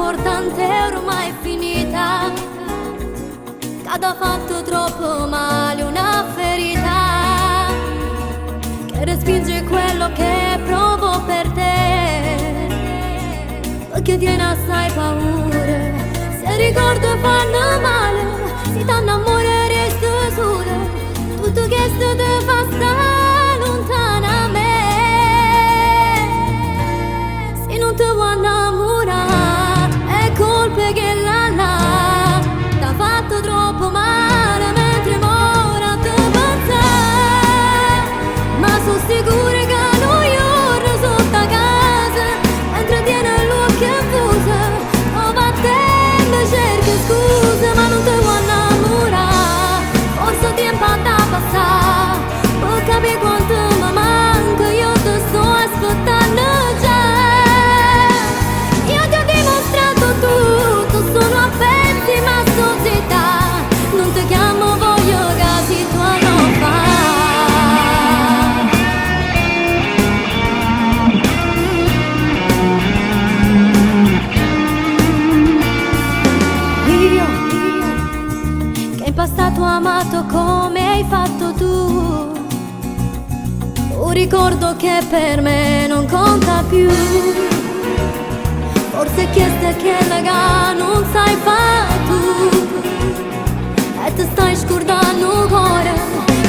importante ormai è finita, che ha fatto troppo male, una ferita che respinge quello che provo per te, perché tiene assai paura. Se ricordo fanno male, si danno amore resto sola, tutto questo te fa stare lontana a me. Se non ti vuoi innamorare è colpa che la t'ha fatto troppo male, mentre ora ti pensa, ma sono sicura che noi ora sotto a casa, mentre tiene l'occhio chiuso, o battendo cerca scusa, ma non ti vuoi innamorare, forse tempo da passare, per capire quanto mi manca, io ti sto aspettando già. Io ti ho dimostrato tutto, sono a pezzi ma società, non ti chiamo, voglio casi tua non fa. Io che in passato ho amato come hai fatto tu, un ricordo che per me non conta più. Forse questa è che la non sai fare tu, e ti stai scordando ancora.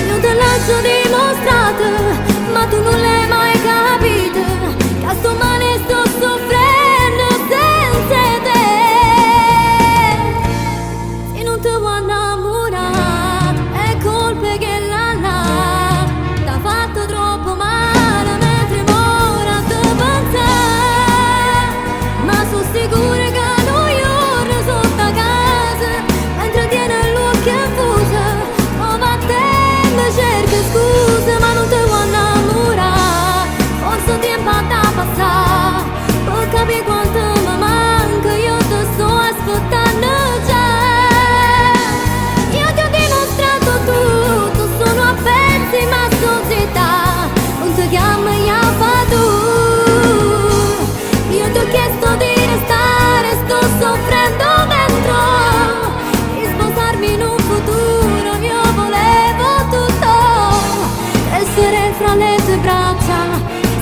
Io te l'ho dimostrato, ma tu non l'hai mai capito, che a sto male sto soffrendo senza te. Se non ti vuoi innamorare è colpa che la t'ha fatto troppo male, mentre ora ti pensa, ma sono sicura che noi ora sotto a casa, mentre tiene l'occhio chiuso, o battendo cerca scusa, ma non ti vuoi innamorare, forse tempo da passare, per capire quanto mi manca, io ti sto aspettando già. Io ti ho dimostrato tutto, sono a pezzi ma società, non ti chiamo io fa tu. Io ti ho chiesto di restare, sto soffrendo dentro, di sposarmi in un futuro, io volevo tutto, essere fra le tue braccia,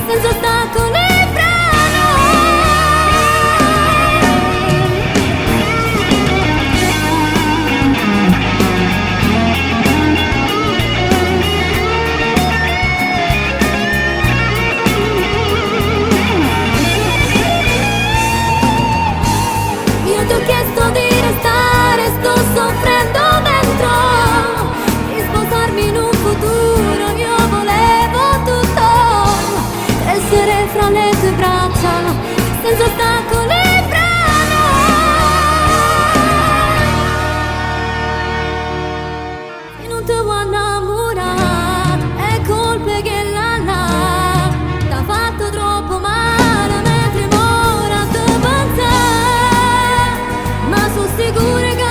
senza ostacoli fra io ti ho chiesto di restare, sto soffrendo dentro, di sposarmi in un futuro, io volevo tutto, essere fra le tue braccia, senza ostacoli fra noi. Se non ti vuoi innamorare è colpa che la t'ha fatto troppo male, mentre ora ti pensa, ma sono sicura che